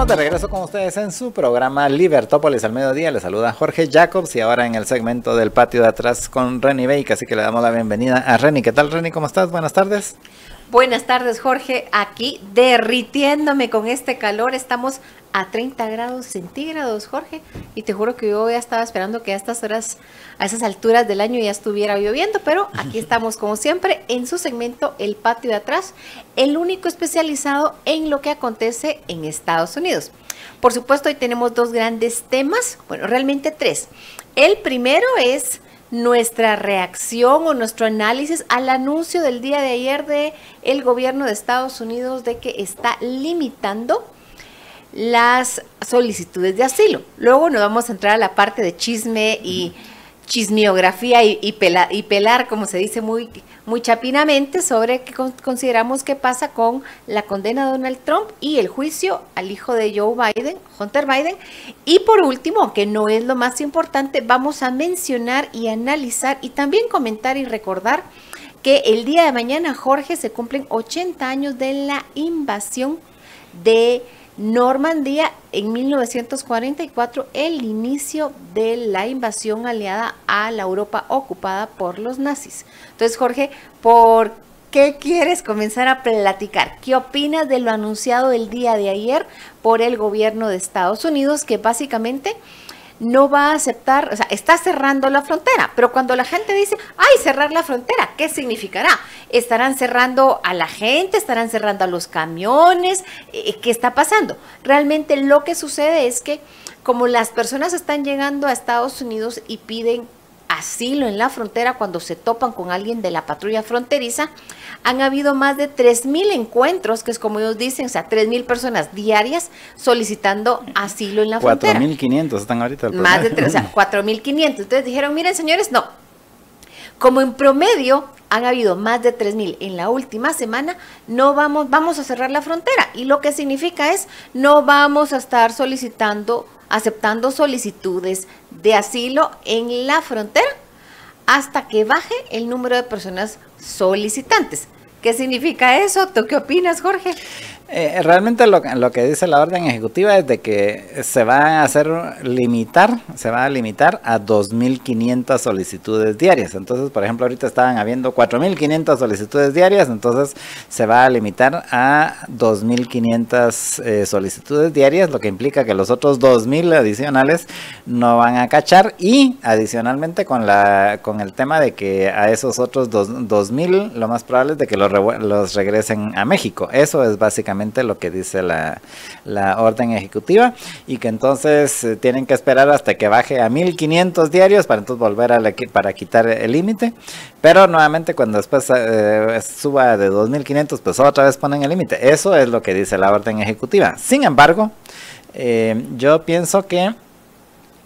Estamos de regreso con ustedes en su programa Libertópolis al mediodía. Les saluda Jorge Jacobs y ahora en el segmento del patio de atrás con Reni Bake, así que le damos la bienvenida a Reni. ¿Qué tal, Reni? ¿Cómo estás? Buenas tardes. Buenas tardes, Jorge. Aquí derritiéndome con este calor. Estamos a 30 grados centígrados, Jorge. Y te juro que yo ya estaba esperando que a estas horas, a esas alturas del año ya estuviera lloviendo, pero aquí estamos como siempre en su segmento El Patio de Atrás, el único especializado en lo que acontece en Estados Unidos. Por supuesto, hoy tenemos dos grandes temas, bueno, realmente tres. El primero es nuestra reacción o nuestro análisis al anuncio del día de ayer de el gobierno de Estados Unidos de que está limitando las solicitudes de asilo. Luego nos vamos a entrar a la parte de chisme y chismiografía y pelar, como se dice muy chapinamente, sobre qué consideramos que pasa con la condena de Donald Trump y el juicio al hijo de Joe Biden, Hunter Biden. Y por último, aunque no es lo más importante, vamos a mencionar y analizar y también comentar y recordar que el día de mañana, Jorge, se cumplen 80 años de la invasión de Normandía en 1944, el inicio de la invasión aliada a la Europa ocupada por los nazis. Entonces, Jorge, ¿por qué quieres comenzar a platicar? ¿Qué opinas de lo anunciado el día de ayer por el gobierno de Estados Unidos, que básicamente no va a aceptar, o sea, está cerrando la frontera? Pero cuando la gente dice, ay, cerrar la frontera, ¿qué significará? ¿Estarán cerrando a la gente? ¿Estarán cerrando a los camiones? ¿Qué está pasando? Realmente lo que sucede es que como las personas están llegando a Estados Unidos y piden asilo en la frontera cuando se topan con alguien de la patrulla fronteriza, han habido más de 3,000 encuentros, que es como ellos dicen, o sea, 3,000 personas diarias solicitando asilo en la frontera. 4,500 están ahorita. Más de 3, o sea, 4,500. Entonces dijeron, miren, señores, no. Como en promedio han habido más de 3,000 en la última semana, no vamos a cerrar la frontera. Y lo que significa es, no vamos a estar aceptando solicitudes de asilo en la frontera hasta que baje el número de personas solicitantes. ¿Qué significa eso? ¿Tú qué opinas, Jorge? Realmente lo que dice la orden ejecutiva es de que se va a limitar a 2,500 solicitudes diarias. Entonces, por ejemplo, ahorita estaban habiendo 4,500 solicitudes diarias, entonces se va a limitar a 2,500 solicitudes diarias, lo que implica que los otros 2,000 adicionales no van a cachar, y adicionalmente con el tema de que a esos otros 2,000 lo más probable es de que los regresen a México. Eso es básicamente lo que dice la orden ejecutiva, y que entonces tienen que esperar hasta que baje a 1,500 diarios para entonces volver para quitar el límite, pero nuevamente cuando después suba de 2,500 pues otra vez ponen el límite. Eso es lo que dice la orden ejecutiva. Sin embargo, yo pienso que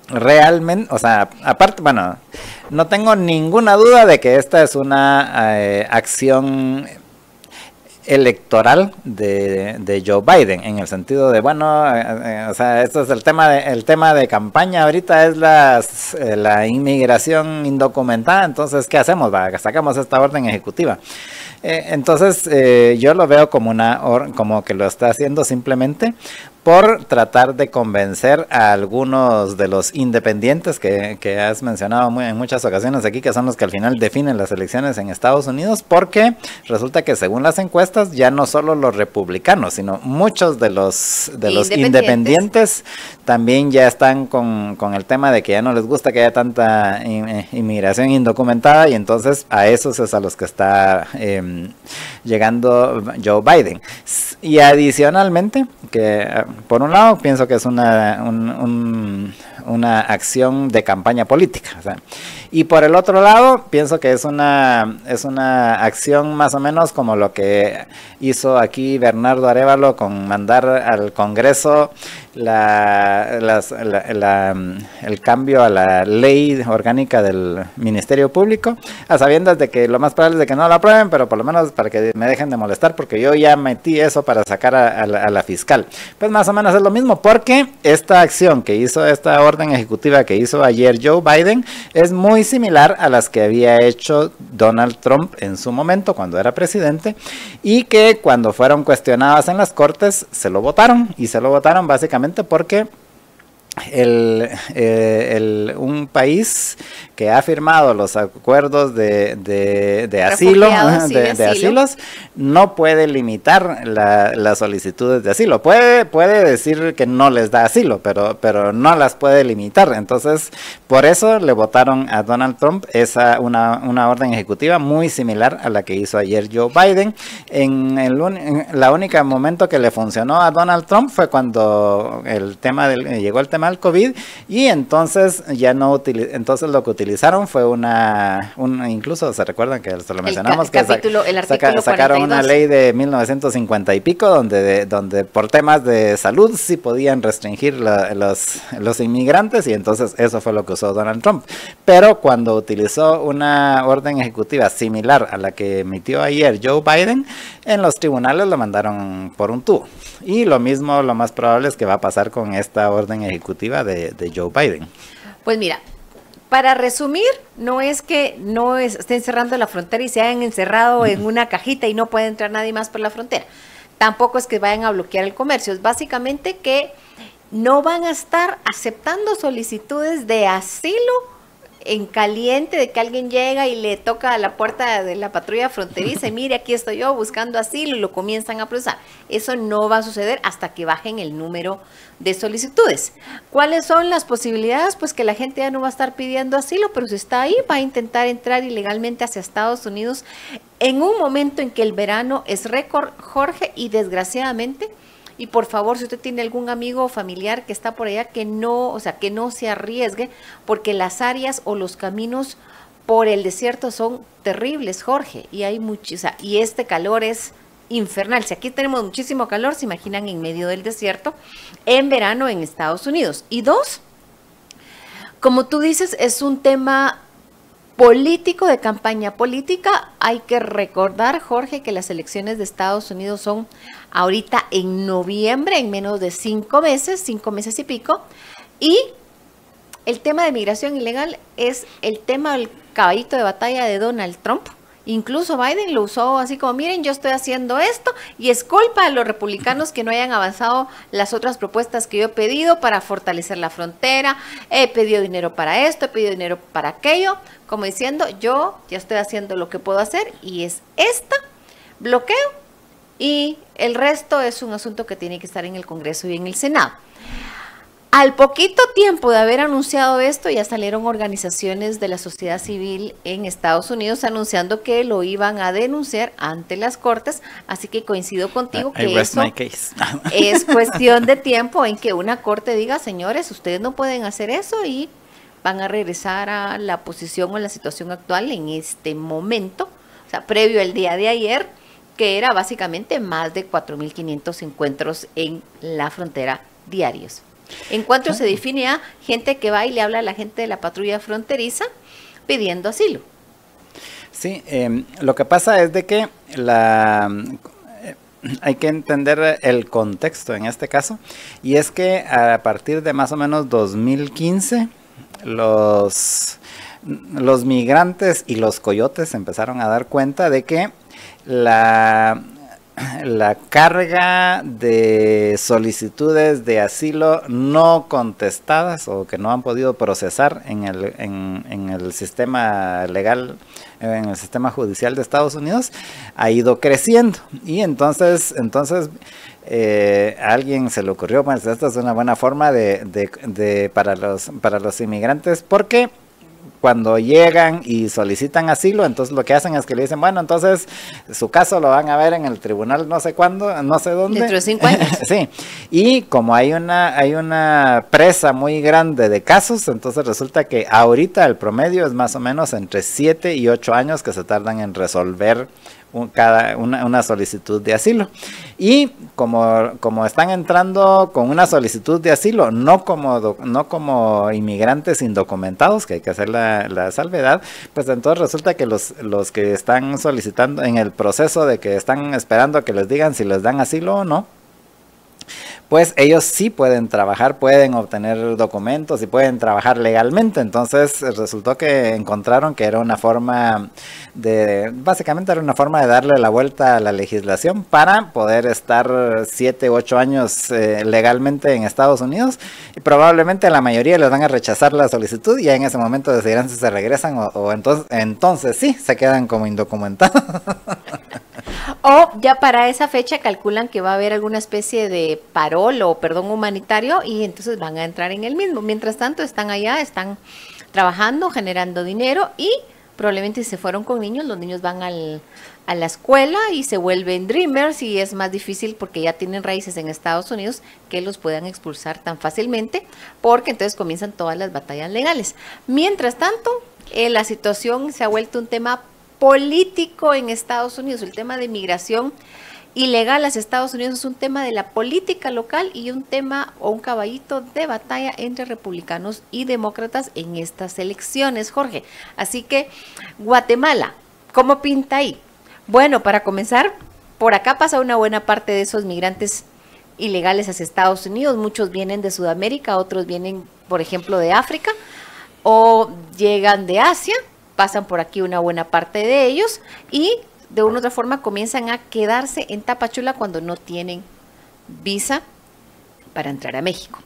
realmente, o sea, aparte, bueno, no tengo ninguna duda de que esta es una acción electoral de Joe Biden, en el sentido de, bueno, o sea, esto es el tema de campaña ahorita, es la inmigración indocumentada. Entonces, ¿qué hacemos? Sacamos esta orden ejecutiva. Entonces, yo lo veo como como que lo está haciendo simplemente por tratar de convencer a algunos de los independientes que has mencionado en muchas ocasiones aquí, que son los que al final definen las elecciones en Estados Unidos, porque resulta que según las encuestas ya no solo los republicanos, sino muchos de los independientes también ya están con el tema de que ya no les gusta que haya tanta inmigración indocumentada, y entonces a esos es a los que está llegando Joe Biden. Y adicionalmente, que por un lado pienso que es una acción de campaña política, o sea, y por el otro lado pienso que es una acción más o menos como lo que hizo aquí Bernardo Arévalo con mandar al Congreso el cambio a la ley orgánica del Ministerio Público, a sabiendas de que lo más probable es de que no la aprueben, pero por lo menos para que me dejen de molestar, porque yo ya metí eso para sacar a la fiscal. Pues más o menos es lo mismo, porque esta acción que hizo, esta orden ejecutiva que hizo ayer Joe Biden, es muy similar a las que había hecho Donald Trump en su momento cuando era presidente, y que cuando fueron cuestionadas en las cortes se lo votaron, y se lo votaron básicamente porque un país que ha firmado los acuerdos de asilo, de asilos, no puede limitar las solicitudes de asilo. Puede decir que no les da asilo, pero no las puede limitar. Entonces, por eso le votaron a Donald Trump una orden ejecutiva muy similar a la que hizo ayer Joe Biden. La única momento que le funcionó a Donald Trump fue cuando llegó el tema del COVID, y entonces entonces lo que utilizaron fue incluso se recuerdan que se lo mencionamos, que sacaron una ley de 1950 y pico donde por temas de salud sí podían restringir los inmigrantes, y entonces eso fue lo que usó Donald Trump. Pero cuando utilizó una orden ejecutiva similar a la que emitió ayer Joe Biden, en los tribunales lo mandaron por un tubo. Y lo mismo, lo más probable es que va a pasar con esta orden ejecutiva de Joe Biden. Pues mira, para resumir, no es que estén cerrando la frontera y se hayan encerrado en una cajita y no puede entrar nadie más por la frontera. Tampoco es que vayan a bloquear el comercio, es básicamente que no van a estar aceptando solicitudes de asilo en caliente, de que alguien llega y le toca a la puerta de la patrulla fronteriza y mire, aquí estoy yo buscando asilo, y lo comienzan a procesar. Eso no va a suceder hasta que bajen el número de solicitudes. ¿Cuáles son las posibilidades? Pues que la gente ya no va a estar pidiendo asilo, pero si está ahí, va a intentar entrar ilegalmente hacia Estados Unidos en un momento en que el verano es récord, Jorge, y desgraciadamente, y por favor, si usted tiene algún amigo o familiar que está por allá, que no se arriesgue, porque las áreas o los caminos por el desierto son terribles, Jorge, y hay y este calor es infernal. Si aquí tenemos muchísimo calor, se imaginan en medio del desierto, en verano en Estados Unidos. Y dos, como tú dices, es un tema político, de campaña política. Hay que recordar, Jorge, que las elecciones de Estados Unidos son ahorita en noviembre, en menos de 5 meses y pico, y el tema de migración ilegal es el tema del caballito de batalla de Donald Trump. Incluso Biden lo usó así como, miren, yo estoy haciendo esto y es culpa de los republicanos que no hayan avanzado las otras propuestas que yo he pedido para fortalecer la frontera, he pedido dinero para esto, he pedido dinero para aquello, como diciendo, yo ya estoy haciendo lo que puedo hacer y es bloqueo, y el resto es un asunto que tiene que estar en el Congreso y en el Senado. Al poquito tiempo de haber anunciado esto, ya salieron organizaciones de la sociedad civil en Estados Unidos anunciando que lo iban a denunciar ante las cortes, así que coincido contigo que eso es cuestión de tiempo en que una corte diga, señores, ustedes no pueden hacer eso, y van a regresar a la posición o la situación actual en este momento, o sea, previo al día de ayer, que era básicamente más de 4.500 encuentros en la frontera diarios. Encuentro se define a gente que va y le habla a la gente de la patrulla fronteriza pidiendo asilo. Sí, lo que pasa es de que hay que entender el contexto en este caso, y es que a partir de más o menos 2015 los migrantes y los coyotes empezaron a dar cuenta de que la carga de solicitudes de asilo no contestadas o que no han podido procesar en el sistema legal, en el sistema judicial de Estados Unidos, ha ido creciendo. Y entonces a alguien se le ocurrió, pues esta es una buena forma para los inmigrantes, porque cuando llegan y solicitan asilo, entonces lo que hacen es que le dicen, bueno, entonces su caso lo van a ver en el tribunal no sé cuándo, no sé dónde. Dentro de 5 años. Sí, y como hay una presa muy grande de casos, entonces resulta que ahorita el promedio es más o menos entre 7 y 8 años que se tardan en resolver una solicitud de asilo. Y como están entrando con una solicitud de asilo, no como inmigrantes indocumentados, que hay que hacer la salvedad, pues entonces resulta que los que están solicitando en el proceso de que están esperando que les digan si les dan asilo o no, pues ellos sí pueden trabajar, pueden obtener documentos y pueden trabajar legalmente. Entonces resultó que encontraron que era una forma básicamente era una forma de darle la vuelta a la legislación para poder estar 7 u 8 años legalmente en Estados Unidos, y probablemente a la mayoría les van a rechazar la solicitud y ya en ese momento decidirán si se regresan o entonces sí se quedan como indocumentados. O ya para esa fecha calculan que va a haber alguna especie de parol o perdón humanitario y entonces van a entrar en el mismo. Mientras tanto están allá, están trabajando, generando dinero y probablemente si se fueron con niños, los niños van a la escuela y se vuelven dreamers y es más difícil porque ya tienen raíces en Estados Unidos que los puedan expulsar tan fácilmente porque entonces comienzan todas las batallas legales. Mientras tanto, la situación se ha vuelto un tema político en Estados Unidos. El tema de migración ilegal a Estados Unidos es un tema de la política local y un tema o un caballito de batalla entre republicanos y demócratas en estas elecciones, Jorge. Así que, Guatemala, ¿cómo pinta ahí? Bueno, para comenzar, por acá pasa una buena parte de esos migrantes ilegales hacia Estados Unidos. Muchos vienen de Sudamérica, otros vienen, por ejemplo, de África o llegan de Asia. Pasan por aquí una buena parte de ellos y de una u otra forma comienzan a quedarse en Tapachula cuando no tienen visa para entrar a México.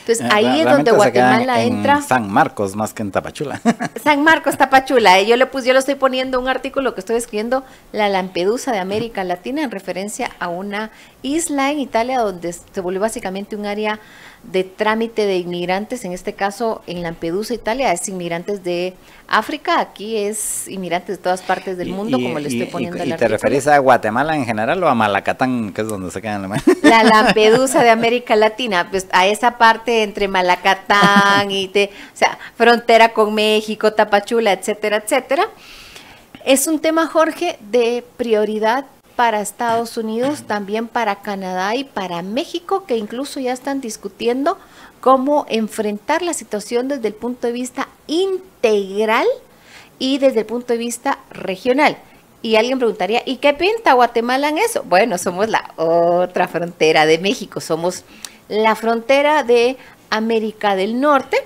Entonces ahí es donde Guatemala entra. En San Marcos más que en Tapachula. San Marcos, Tapachula. Yo le estoy poniendo un artículo que estoy escribiendo, la Lampedusa de América Latina, en referencia a una isla en Italia donde se volvió básicamente un área de trámite de inmigrantes, en este caso en Lampedusa, Italia, es inmigrantes de África, aquí es inmigrantes de todas partes del mundo, como le estoy poniendo el artículo. ¿Y te referís a Guatemala en general o a Malacatán, que es donde se quedan la Lampedusa de América Latina? Pues a esa parte entre Malacatán y o sea, frontera con México, Tapachula, etcétera, etcétera. Es un tema, Jorge, de prioridad para Estados Unidos, también para Canadá y para México, que incluso ya están discutiendo cómo enfrentar la situación desde el punto de vista integral y desde el punto de vista regional. Y alguien preguntaría, ¿y qué pinta Guatemala en eso? Bueno, somos la otra frontera de México, somos la frontera de América del Norte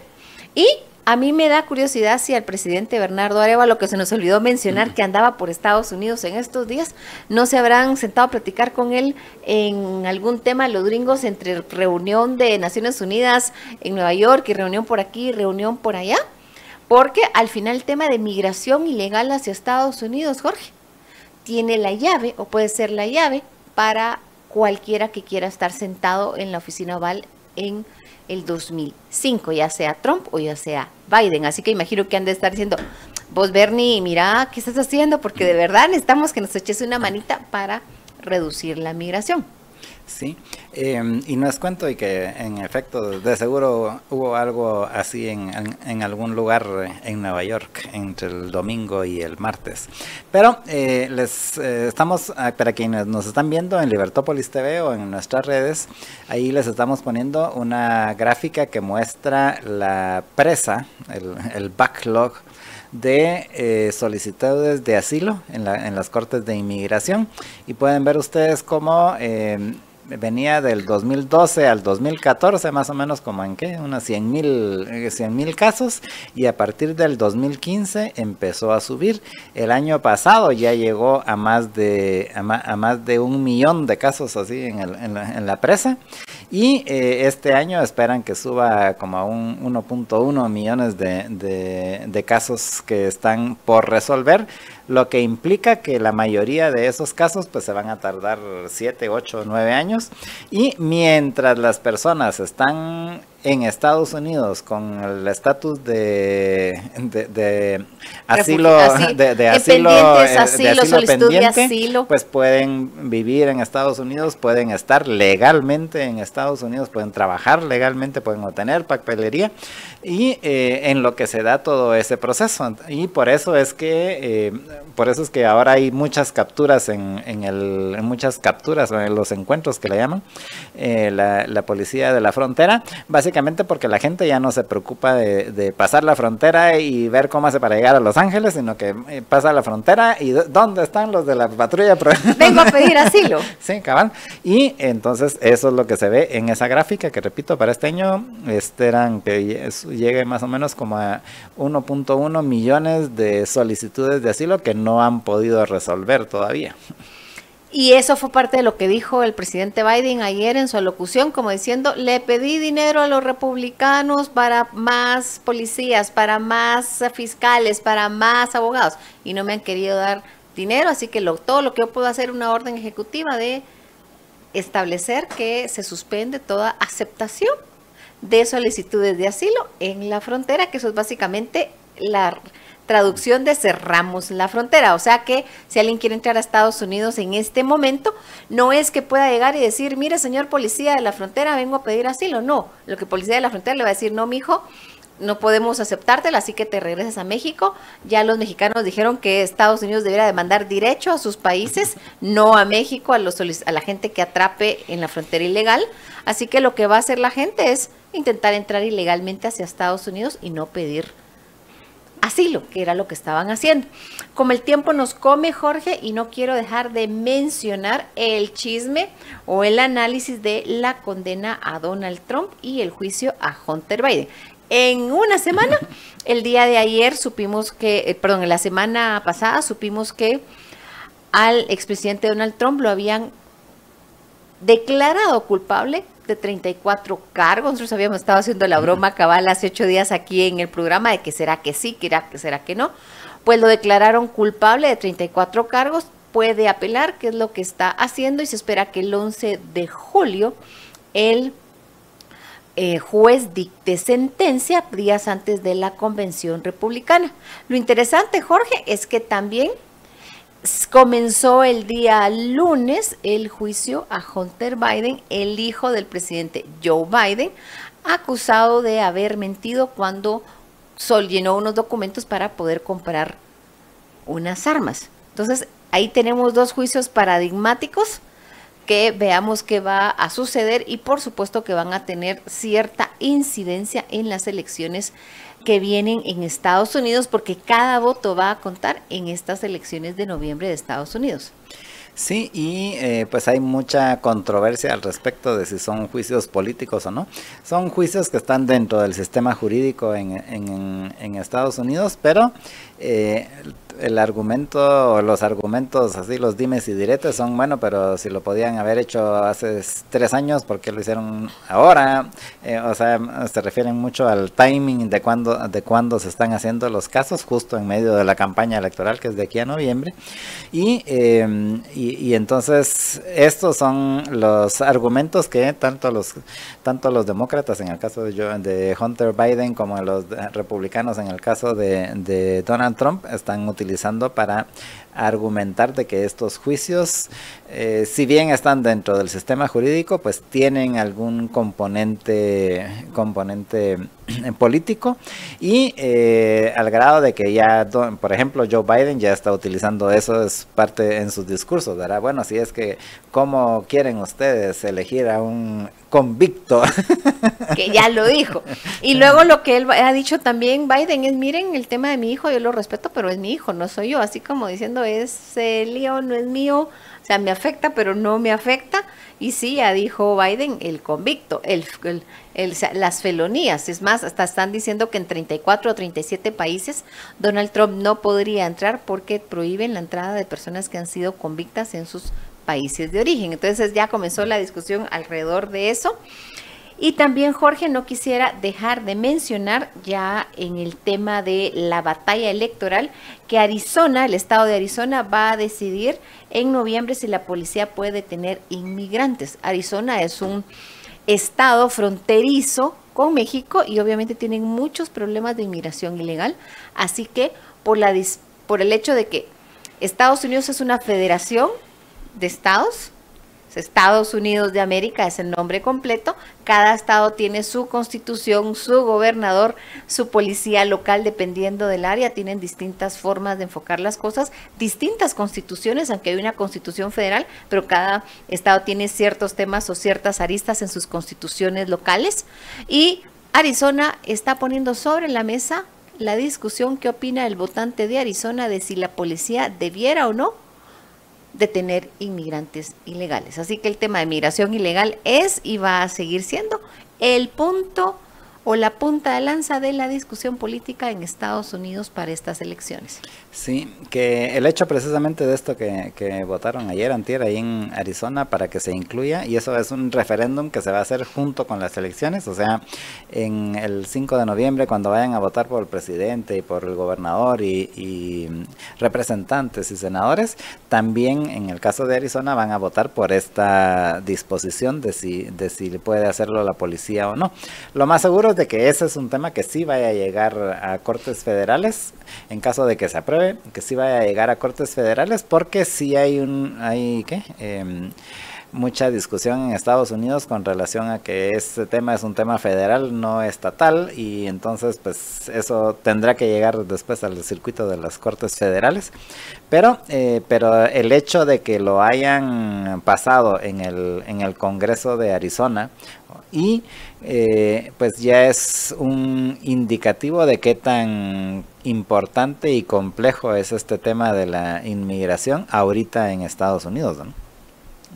y a mí me da curiosidad si al presidente Bernardo Arévalo, que se nos olvidó mencionar que andaba por Estados Unidos en estos días, no se habrán sentado a platicar con él en algún tema los gringos entre reunión de Naciones Unidas en Nueva York y reunión por aquí y reunión por allá, porque al final el tema de migración ilegal hacia Estados Unidos, Jorge, tiene la llave o puede ser la llave para cualquiera que quiera estar sentado en la oficina oval en el 2005, ya sea Trump o ya sea Biden. Así que imagino que han de estar diciendo, vos Bernie, mira, ¿qué estás haciendo? Porque de verdad necesitamos que nos eches una manita para reducir la migración. Sí, y no es cuento y que en efecto de seguro hubo algo así en algún lugar en Nueva York entre el domingo y el martes. Pero estamos, para quienes nos están viendo en Libertópolis TV o en nuestras redes, ahí les estamos poniendo una gráfica que muestra la presa, el backlog de solicitudes de asilo en las cortes de inmigración, y pueden ver ustedes cómo venía del 2012 al 2014 más o menos como en qué, unos 100,000 casos, y a partir del 2015 empezó a subir. El año pasado ya llegó a más de 1 millón de casos así en la presa, y este año esperan que suba como a 1.1 millones de casos que están por resolver, lo que implica que la mayoría de esos casos pues se van a tardar 7, 8, 9 años, y mientras las personas están en Estados Unidos con el estatus de asilo, de asilo pendiente, pues pueden vivir en Estados Unidos, pueden estar legalmente en Estados Unidos, pueden trabajar legalmente, pueden obtener papelería, y en lo que se da todo ese proceso. Y por eso es que por eso es que ahora hay muchas capturas en muchas capturas o en los encuentros que le llaman la policía de la frontera, básicamente porque la gente ya no se preocupa de pasar la frontera y ver cómo hace para llegar a Los Ángeles, sino que pasa la frontera y ¿dónde están los de la patrulla? Vengo a pedir asilo. Sí, cabal. Y entonces eso es lo que se ve en esa gráfica, que repito, para este año esperan que llegue más o menos como a 1.1 millones de solicitudes de asilo que no han podido resolver todavía. Y eso fue parte de lo que dijo el presidente Biden ayer en su alocución, como diciendo, le pedí dinero a los republicanos para más policías, para más fiscales, para más abogados, y no me han querido dar dinero, así que todo lo que yo puedo hacer, una orden ejecutiva de establecer que se suspende toda aceptación de solicitudes de asilo en la frontera, que eso es básicamente la traducción de cerramos la frontera. O sea que si alguien quiere entrar a Estados Unidos en este momento, no es que pueda llegar y decir, mire señor policía de la frontera, vengo a pedir asilo. No, lo que policía de la frontera le va a decir, no mijo, no podemos aceptártela, así que te regresas a México. Ya los mexicanos dijeron que Estados Unidos debería demandar derecho a sus países, no a México, a la gente que atrape en la frontera ilegal. Así que lo que va a hacer la gente es intentar entrar ilegalmente hacia Estados Unidos y no pedir asilo, que era lo que estaban haciendo. Como el tiempo nos come, Jorge, y no quiero dejar de mencionar el chisme o el análisis de la condena a Donald Trump y el juicio a Hunter Biden. En una semana, el día de ayer supimos que, en la semana pasada supimos que al expresidente Donald Trump lo habían declarado culpable de 34 cargos. Nosotros habíamos estado haciendo la broma cabal hace 8 días aquí en el programa de que será que sí, que será que no. Pues lo declararon culpable de 34 cargos, puede apelar, que es lo que está haciendo, y se espera que el 11 de julio el juez dicte sentencia días antes de la convención republicana. Lo interesante, Jorge, es que también comenzó el día lunes el juicio a Hunter Biden, el hijo del presidente Joe Biden, acusado de haber mentido cuando llenó unos documentos para poder comprar unas armas. Entonces, ahí tenemos 2 juicios paradigmáticos que veamos qué va a suceder, y por supuesto que van a tener cierta incidencia en las elecciones que vienen en Estados Unidos, porque cada voto va a contar en estas elecciones de noviembre de Estados Unidos. Sí, y pues hay mucha controversia al respecto de si son juicios políticos o no. Son juicios que están dentro del sistema jurídico en Estados Unidos, pero el argumento, o los argumentos, así los dimes y diretes son, bueno, pero si lo podían haber hecho hace 3 años, ¿por qué lo hicieron ahora? O sea, se refieren mucho al timing de cuándo se están haciendo los casos, justo en medio de la campaña electoral, que es de aquí a noviembre. Y entonces estos son los argumentos que tanto los demócratas en el caso de Hunter Biden como los republicanos en el caso de Donald Trump están utilizando para argumentar de que estos juicios, si bien están dentro del sistema jurídico, pues tienen algún componente político, y al grado de que ya, por ejemplo, Joe Biden ya está utilizando eso, es parte en sus discursos, ¿verdad? Bueno, si es que, ¿cómo quieren ustedes elegir a un convicto? Que ya lo dijo. Y luego lo que él ha dicho también, Biden, es, miren, el tema de mi hijo, yo lo respeto, pero es mi hijo, no soy yo. Así como diciendo, es lío, no es mío. O sea, me afecta, pero no me afecta. Y sí, ya dijo Biden, el convicto, las felonías. Es más, hasta están diciendo que en 34 o 37 países Donald Trump no podría entrar porque prohíben la entrada de personas que han sido convictas en sus países de origen. Entonces ya comenzó la discusión alrededor de eso. Y también, Jorge, no quisiera dejar de mencionar ya en el tema de la batalla electoral que Arizona, el estado de Arizona, va a decidir en noviembre si la policía puede detener inmigrantes. Arizona es un estado fronterizo con México y obviamente tienen muchos problemas de inmigración ilegal. Así que por el hecho de que Estados Unidos es una federación de estados, Estados Unidos de América es el nombre completo. Cada estado tiene su constitución, su gobernador, su policía local, dependiendo del área. Tienen distintas formas de enfocar las cosas, distintas constituciones, aunque hay una constitución federal, pero cada estado tiene ciertos temas o ciertas aristas en sus constituciones locales. Y Arizona está poniendo sobre la mesa la discusión qué opina el votante de Arizona de si la policía debiera o no detener inmigrantes ilegales. Así que el tema de migración ilegal es y va a seguir siendo el punto o la punta de lanza de la discusión política en Estados Unidos para estas elecciones. Sí, que el hecho precisamente de esto que votaron ayer, antier, ahí en Arizona para que se incluya, y eso es un referéndum que se va a hacer junto con las elecciones, o sea, en el 5 de noviembre cuando vayan a votar por el presidente y por el gobernador y representantes y senadores, también en el caso de Arizona van a votar por esta disposición de si puede hacerlo la policía o no. Lo más seguro es de que ese es un tema que sí vaya a llegar a Cortes Federales, en caso de que se apruebe, que sí vaya a llegar a Cortes Federales, porque sí hay mucha discusión en Estados Unidos con relación a que este tema es un tema federal, no estatal, y entonces pues eso tendrá que llegar después al circuito de las Cortes Federales, pero el hecho de que lo hayan pasado en el Congreso de Arizona y pues ya es un indicativo de qué tan importante y complejo es este tema de la inmigración ahorita en Estados Unidos, ¿no?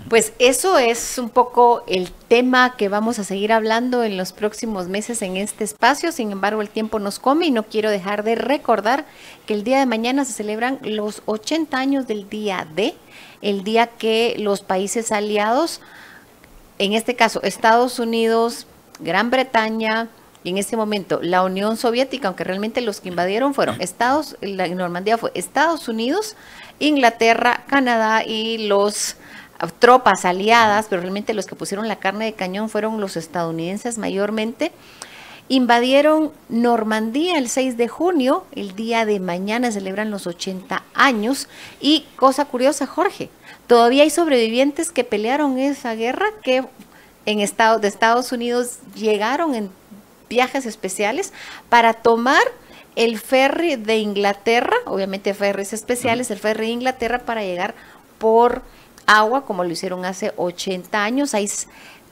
Pues eso es un poco el tema que vamos a seguir hablando en los próximos meses en este espacio. Sin embargo, el tiempo nos come y no quiero dejar de recordar que el día de mañana se celebran los 80 años del día D, el día que los países aliados, en este caso Estados Unidos, Gran Bretaña y en este momento la Unión Soviética, aunque realmente los que invadieron fueron la Normandía fue Estados Unidos, Inglaterra, Canadá y los tropas aliadas, pero realmente los que pusieron la carne de cañón fueron los estadounidenses mayormente. Invadieron Normandía el 6 de junio, el día de mañana celebran los 80 años. Y cosa curiosa, Jorge, todavía hay sobrevivientes que pelearon esa guerra, que de Estados Unidos llegaron en viajes especiales para tomar el ferry de Inglaterra, obviamente ferries especiales, el ferry de Inglaterra para llegar por agua, como lo hicieron hace 80 años. Hay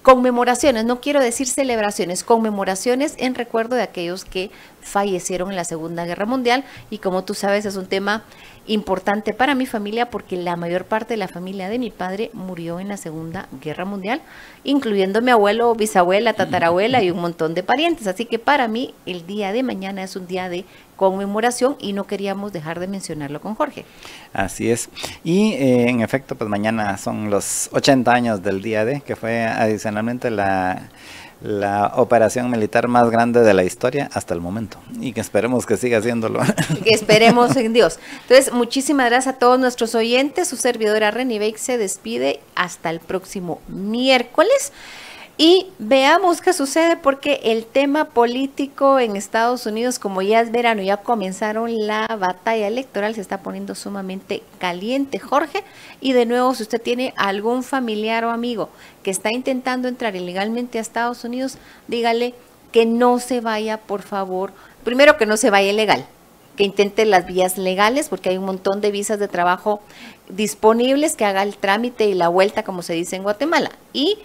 conmemoraciones, no quiero decir celebraciones, conmemoraciones en recuerdo de aquellos que fallecieron en la Segunda Guerra Mundial. Y como tú sabes, es un tema importante para mi familia porque la mayor parte de la familia de mi padre murió en la Segunda Guerra Mundial, incluyendo mi abuelo, bisabuela, tatarabuela y un montón de parientes. Así que para mí el día de mañana es un día de conmemoración y no queríamos dejar de mencionarlo con Jorge. Así es. Y en efecto, pues mañana son los 80 años del día D, que fue adicionalmente la operación militar más grande de la historia hasta el momento, y que esperemos que siga haciéndolo. Que esperemos en Dios. Entonces, muchísimas gracias a todos nuestros oyentes. Su servidora Reni Bake se despide hasta el próximo miércoles. Y veamos qué sucede, porque el tema político en Estados Unidos, como ya es verano, ya comenzaron la batalla electoral, se está poniendo sumamente caliente, Jorge. Y de nuevo, si usted tiene algún familiar o amigo que está intentando entrar ilegalmente a Estados Unidos, dígale que no se vaya, por favor. Primero, que no se vaya ilegal, que intente las vías legales, porque hay un montón de visas de trabajo disponibles, que haga el trámite y la vuelta, como se dice en Guatemala. Y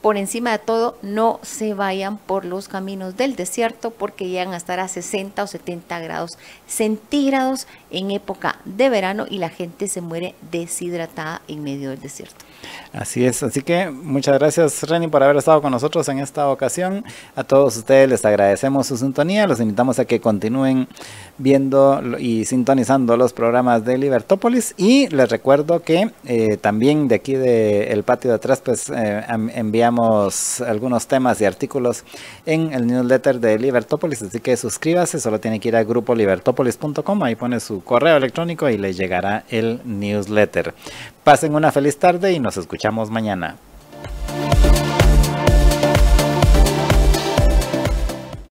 por encima de todo, no se vayan por los caminos del desierto, porque llegan a estar a 60 o 70 grados centígrados en época de verano y la gente se muere deshidratada en medio del desierto. Así es, así que muchas gracias, Reni, por haber estado con nosotros en esta ocasión. A todos ustedes les agradecemos su sintonía, los invitamos a que continúen viendo y sintonizando los programas de Libertópolis, y les recuerdo que también de aquí del patio de atrás pues enviamos algunos temas y artículos en el newsletter de Libertópolis, así que suscríbase, solo tiene que ir a grupolibertopolis.com, ahí pone su correo electrónico y le llegará el newsletter. Pasen una feliz tarde y nos escuchamos mañana.